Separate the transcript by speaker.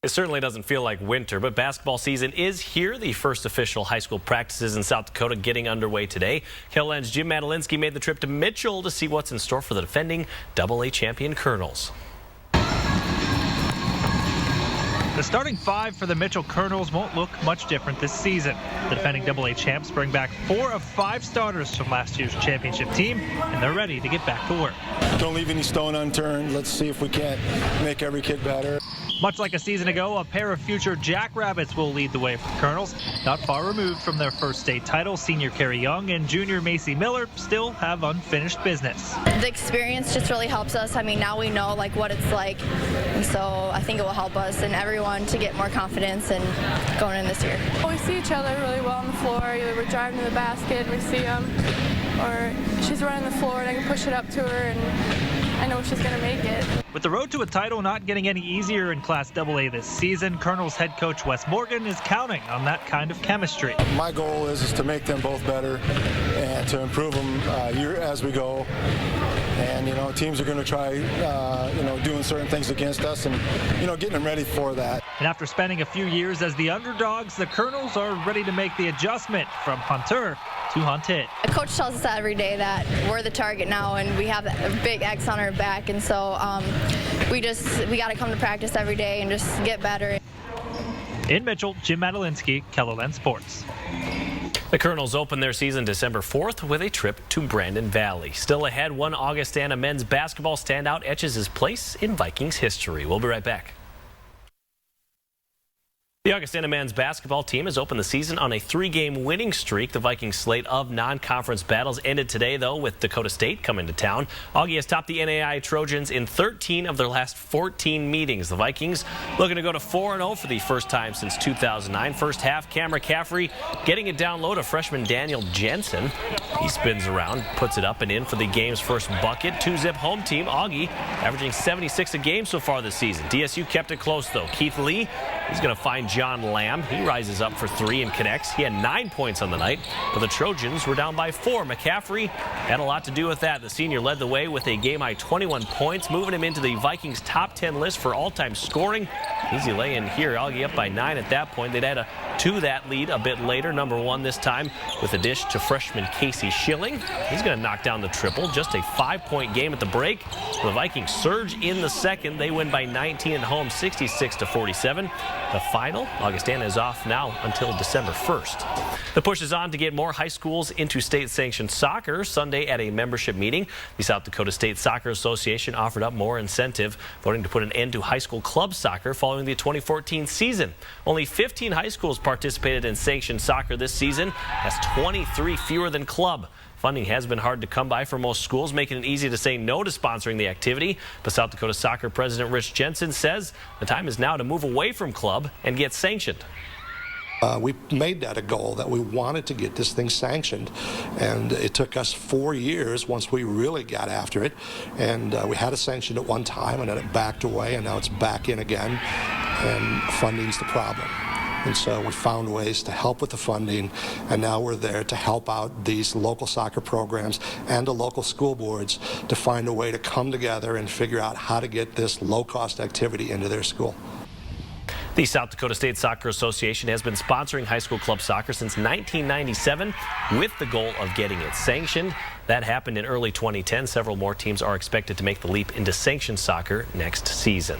Speaker 1: It certainly doesn't feel like winter, but basketball season is here. The first official high school practices in South Dakota getting underway today. KLN's Jim Madalinsky made the trip to Mitchell to see what's in store for the defending AA champion Colonels.
Speaker 2: The starting five for the Mitchell Colonels won't look much different this season. The defending AA champs bring back 4 of 5 starters from last year's championship team, and they're ready to get back to work.
Speaker 3: Don't leave any stone unturned. Let's see if we can't make every kid better.
Speaker 2: Much like a season ago, a pair of future Jackrabbits will lead the way for the Colonels. Not far removed from their first state title, senior Carrie Young and junior Macy Miller still have unfinished business.
Speaker 4: The experience just really helps us. I mean, now we know what it's like, and so I think it will help us and everyone to get more confidence and going in this year.
Speaker 5: We see each other really well on the floor. Either we're driving to the basket and we see them, or she's running the floor and I can push it up to her and I know she's going to make it.
Speaker 2: With the road to a title not getting any easier in Class AA this season, Colonels head coach Wes Morgan is counting on that kind of chemistry.
Speaker 3: My goal is to make them both better and to improve them year as we go. And, teams are going to try, doing certain things against us and, getting them ready for that.
Speaker 2: And after spending a few years as the underdogs, the Colonels are ready to make the adjustment from hunter to hunted.
Speaker 4: A coach tells us every day that we're the target now and we have a big X on our back, and so we got to come to practice every day and just get better.
Speaker 2: In Mitchell, Jim Madalinsky, KLN Sports.
Speaker 1: The Colonels open their season December 4th with a trip to Brandon Valley. Still ahead, one Augustana men's basketball standout etches his place in Vikings history. We'll be right back. The Augustana men's basketball team has opened the season on a 3-game winning streak. The Vikings slate of non-conference battles ended today, though, with Dakota State coming to town. Augie has topped the NAIA Trojans in 13 of their last 14 meetings. The Vikings looking to go to 4-0 for the first time since 2009. First half, Cam McCaffrey getting it down low to freshman Daniel Jensen. He spins around, puts it up and in for the game's first bucket. 2-zip home team, Augie, averaging 76 a game so far this season. DSU kept it close, though. Keith Lee, he's going to find John Lamb. He rises up for 3 and connects. He had 9 points on the night, but the Trojans were down by 4. McCaffrey had a lot to do with that. The senior led the way with a game-high 21 points, moving him into the Vikings' top 10 list for all-time scoring. Easy lay-in here. Augie up by 9 at that point. They'd add to that lead a bit later. Number 1 this time with a dish to freshman Casey Schilling. He's going to knock down the triple. Just a 5-point game at the break. The Vikings surge in the second. They win by 19 at home, 66-47. The final, Augustana is off now until December 1st. The push is on to get more high schools into state-sanctioned soccer. Sunday at a membership meeting, the South Dakota State Soccer Association offered up more incentive, voting to put an end to high school club soccer following the 2014 season. Only 15 high schools participated in sanctioned soccer this season. That's 23 fewer than club. Funding has been hard to come by for most schools, making it easy to say no to sponsoring the activity. But South Dakota Soccer President Rich Jensen says the time is now to move away from club and get sanctioned.
Speaker 6: We made that a goal, that we wanted to get this thing sanctioned, and it took us 4 years once we really got after it, and we had it sanctioned at one time and then it backed away, and now it's back in again, and funding's the problem. And so we found ways to help with the funding, and now we're there to help out these local soccer programs and the local school boards to find a way to come together and figure out how to get this low-cost activity into their school.
Speaker 1: The South Dakota State Soccer Association has been sponsoring high school club soccer since 1997 with the goal of getting it sanctioned. That happened in early 2010. Several more teams are expected to make the leap into sanctioned soccer next season.